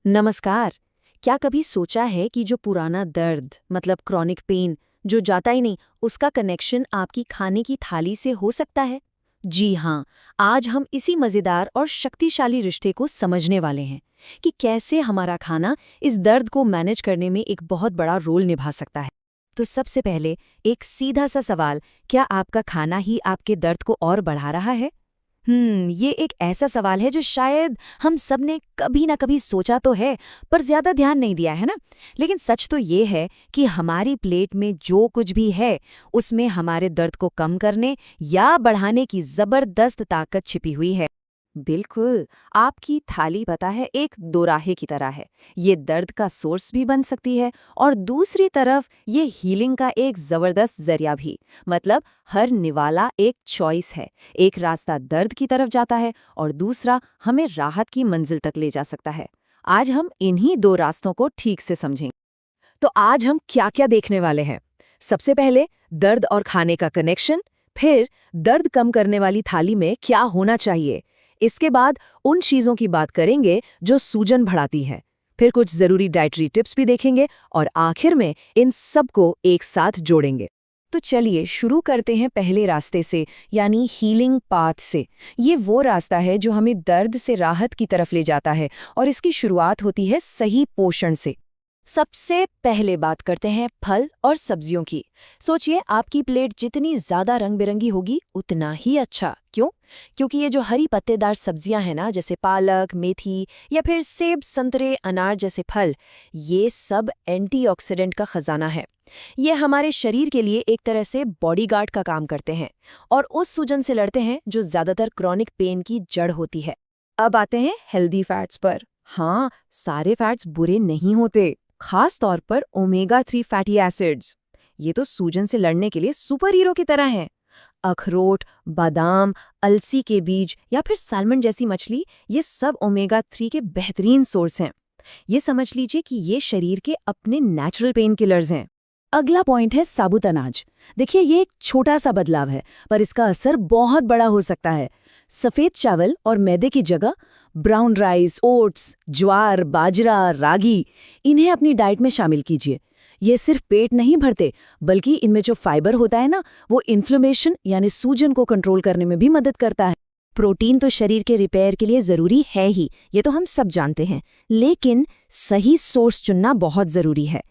नमस्कार। क्या कभी सोचा है कि जो पुराना दर्द मतलब क्रॉनिक पेन जो जाता ही नहीं, उसका कनेक्शन आपकी खाने की थाली से हो सकता है? जी हाँ, आज हम इसी मजेदार और शक्तिशाली रिश्ते को समझने वाले हैं कि कैसे हमारा खाना इस दर्द को मैनेज करने में एक बहुत बड़ा रोल निभा सकता है। तो सबसे पहले एक सीधा सा सवाल, क्या आपका खाना ही आपके दर्द को और बढ़ा रहा है? ये एक ऐसा सवाल है जो शायद हम सब ने कभी ना कभी सोचा तो है, पर ज्यादा ध्यान नहीं दिया है ना। लेकिन सच तो ये है कि हमारी प्लेट में जो कुछ भी है, उसमें हमारे दर्द को कम करने या बढ़ाने की जबरदस्त ताकत छिपी हुई है। बिल्कुल, आपकी थाली पता है एक दोराहे की तरह है। ये दर्द का सोर्स भी बन सकती है और दूसरी तरफ ये हीलिंग का एक जबरदस्त जरिया भी। मतलब हर निवाला एक चॉइस है। एक रास्ता दर्द की तरफ जाता है और दूसरा हमें राहत की मंजिल तक ले जा सकता है। आज हम इन्हीं दो रास्तों को ठीक से समझेंगे। तो आज हम क्या-क्या देखने वाले हैं? सबसे पहले दर्द और खाने का कनेक्शन, फिर दर्द कम करने वाली थाली में क्या होना चाहिए। इसके बाद उन चीजों की बात करेंगे जो सूजन बढ़ाती हैं। फिर कुछ जरूरी डाइटरी टिप्स भी देखेंगे और आखिर में इन सबको एक साथ जोड़ेंगे। तो चलिए शुरू करते हैं पहले रास्ते से, यानी हीलिंग पाथ से। ये वो रास्ता है जो हमें दर्द से राहत की तरफ ले जाता है और इसकी शुरुआत होती है सही पोषण से। सबसे पहले बात करते हैं फल और सब्जियों की। सोचिए, आपकी प्लेट जितनी ज्यादा रंग बिरंगी होगी उतना ही अच्छा। क्यों? क्योंकि ये जो हरी पत्तेदार सब्जियां हैं ना, जैसे पालक, मेथी या फिर सेब, संतरे, अनार जैसे फल, ये सब एंटीऑक्सीडेंट का खजाना है। ये हमारे शरीर के लिए एक तरह से बॉडीगार्ड का काम करते हैं और उस सूजन से लड़ते हैं जो ज्यादातर क्रॉनिक पेन की जड़ होती है। अब आते हैं हेल्दी फैट्स पर। हाँ, सारे फैट्स बुरे नहीं होते, खास तौर पर ओमेगा 3 फैटी एसिड्स। ये तो सूजन से लड़ने के लिए सुपर हीरो की तरह हैं। अखरोट, बादाम, अलसी के बीज या फिर सैल्मन जैसी मछली, ये सब ओमेगा 3 के बेहतरीन सोर्स हैं। ये समझ लीजिए कि ये शरीर के अपने नेचुरल पेन किलर्स हैं। अगला पॉइंट है साबुत अनाज। देखिए, ये एक छोटा सा बदलाव है, पर इसका असर बहुत बड़ा हो सकता है। सफेद चावल और मैदे की जगह ब्राउन राइस, ओट्स, ज्वार, बाजरा, रागी, इन्हें अपनी डाइट में शामिल कीजिए। ये सिर्फ पेट नहीं भरते, बल्कि इनमें जो फाइबर होता है ना, वो इन्फ्लेमेशन यानी सूजन को कंट्रोल करने में भी मदद करता है। प्रोटीन तो शरीर के रिपेयर के लिए जरूरी है ही, ये तो हम सब जानते हैं, लेकिन सही सोर्स चुनना बहुत जरूरी है।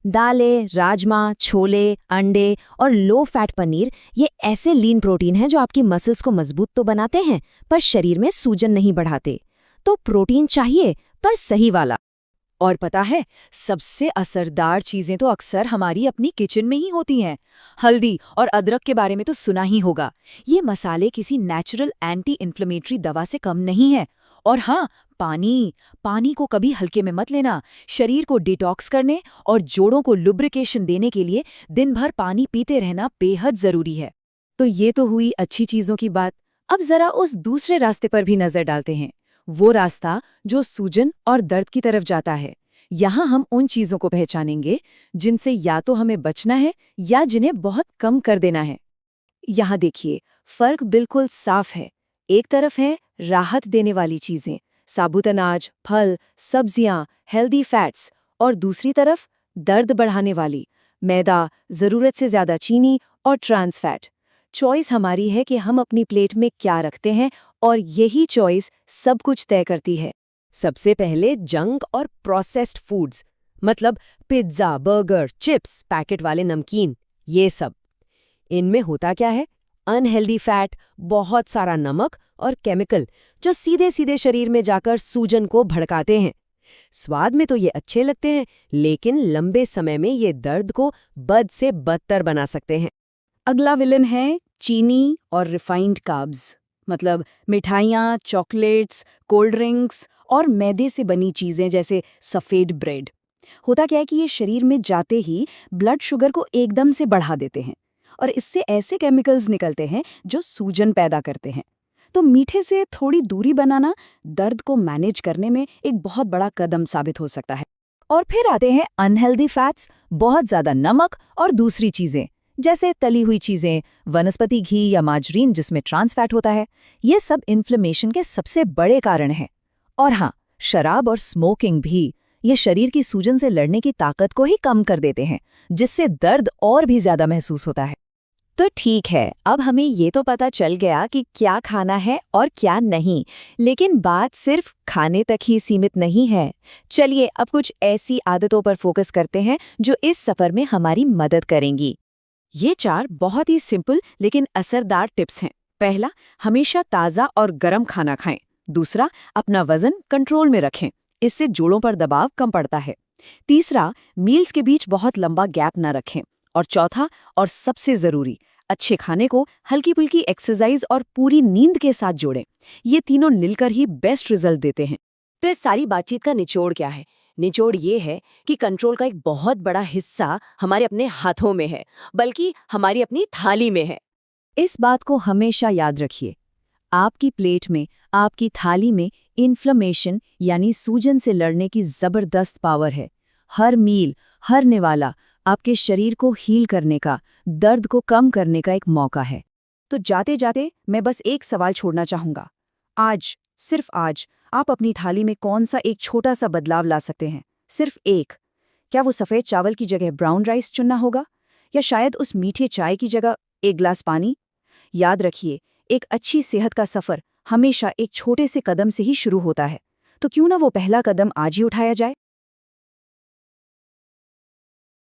दालें, राजमा, छोले, अंडे और लो फैट पनीर, ये ऐसे लीन प्रोटीन हैं जो आपकी मसल्स को मजबूत तो बनाते हैं, पर शरीर में सूजन नहीं बढ़ाते। तो प्रोटीन चाहिए, पर सही वाला। और पता है, सबसे असरदार चीजें तो अक्सर हमारी अपनी किचन में ही होती हैं। हल्दी और अदरक के बारे में तो सुना ही होगा। ये मसाले किसी नेचुरल एंटी इन्फ्लेमेटरी दवा से कम नहीं है। और हाँ, पानी को कभी हल्के में मत लेना। शरीर को डिटॉक्स करने और जोड़ों को लुब्रिकेशन देने के लिए दिन भर पानी पीते रहना बेहद जरूरी है। तो ये तो हुई अच्छी चीजों की बात। अब जरा उस दूसरे रास्ते पर भी नजर डालते हैं, वो रास्ता जो सूजन और दर्द की तरफ जाता है। यहाँ हम उन चीजों को पहचानेंगे जिनसे या तो हमें बचना है या जिन्हें बहुत कम कर देना है। यहाँ देखिए, फर्क बिल्कुल साफ है। एक तरफ है राहत देने वाली चीजें, साबुत अनाज, फल, सब्जियां, हेल्दी फैट्स, और दूसरी तरफ दर्द बढ़ाने वाली मैदा, जरूरत से ज्यादा चीनी और ट्रांस फैट। चॉइस हमारी है कि हम अपनी प्लेट में क्या रखते हैं, और यही चॉइस सब कुछ तय करती है। सबसे पहले जंक और प्रोसेस्ड फूड्स, मतलब पिज्जा, बर्गर, चिप्स, पैकेट वाले नमकीन, ये सब। इनमें होता क्या है? अनहेल्दी फैट, बहुत सारा नमक और केमिकल जो सीधे सीधे शरीर में जाकर सूजन को भड़काते हैं। स्वाद में तो ये अच्छे लगते हैं, लेकिन लंबे समय में ये दर्द को बद से बदतर बना सकते हैं। अगला विलन है चीनी और रिफाइंड कार्ब्स, मतलब मिठाइयाँ, चॉकलेट्स, कोल्ड ड्रिंक्स और मैदे से बनी चीज़ें जैसे सफ़ेद ब्रेड। होता क्या है कि ये शरीर में जाते ही ब्लड शुगर को एकदम से बढ़ा देते हैं और इससे ऐसे केमिकल्स निकलते हैं जो सूजन पैदा करते हैं। तो मीठे से थोड़ी दूरी बनाना दर्द को मैनेज करने में एक बहुत बड़ा कदम साबित हो सकता है। और फिर आते हैं अनहेल्दी फैट्स, बहुत ज़्यादा नमक और दूसरी चीज़ें जैसे तली हुई चीज़ें, वनस्पति घी या मार्जरीन जिसमें ट्रांस फैट होता है। ये सब इन्फ्लेमेशन के सबसे बड़े कारण हैं। और हाँ, शराब और स्मोकिंग भी ये शरीर की सूजन से लड़ने की ताकत को ही कम कर देते हैं, जिससे दर्द और भी ज्यादा महसूस होता है। तो ठीक है, अब हमें ये तो पता चल गया कि क्या खाना है और क्या नहीं, लेकिन बात सिर्फ खाने तक ही सीमित नहीं है। चलिए अब कुछ ऐसी आदतों पर फोकस करते हैं जो इस सफर में हमारी मदद करेंगी। ये 4 बहुत ही सिंपल लेकिन असरदार टिप्स हैं। पहला, हमेशा ताज़ा और गर्म खाना खाएं। दूसरा, अपना वजन कंट्रोल में रखें, इससे जोड़ों पर दबाव कम पड़ता है। तीसरा, मील्स के बीच बहुत लंबा गैप न रखें। और चौथा और सबसे ज़रूरी, अच्छे खाने को हल्की फुल्की एक्सरसाइज और पूरी नींद के साथ जोड़ें। ये तीनों मिलकर ही बेस्ट रिजल्ट देते हैं। तो इस सारी बातचीत का निचोड़ क्या है? निचोड़ ये है कि कंट्रोल का एक बहुत बड़ा हिस्सा हमारे अपने हाथों में है, बल्कि हमारी अपनी थाली में है। इस बात को हमेशा याद रखिए। आपकी प्लेट में, आपकी थाली में इन्फ्लेमेशन यानी सूजन से लड़ने की जबरदस्त पावर है। हर मील, हर निवाला आपके शरीर को हील करने का, दर्द को कम करने का एक मौका है। तो जाते जाते मैं बस एक सवाल छोड़ना चाहूंगा। आज, सिर्फ आज, आप अपनी थाली में कौन सा एक छोटा सा बदलाव ला सकते हैं? सिर्फ एक। क्या वो सफ़ेद चावल की जगह ब्राउन राइस चुनना होगा? या शायद उस मीठे चाय की जगह एक ग्लास पानी? याद रखिए, एक अच्छी सेहत का सफ़र हमेशा एक छोटे से कदम से ही शुरू होता है। तो क्यों ना वो पहला कदम आज ही उठाया जाए?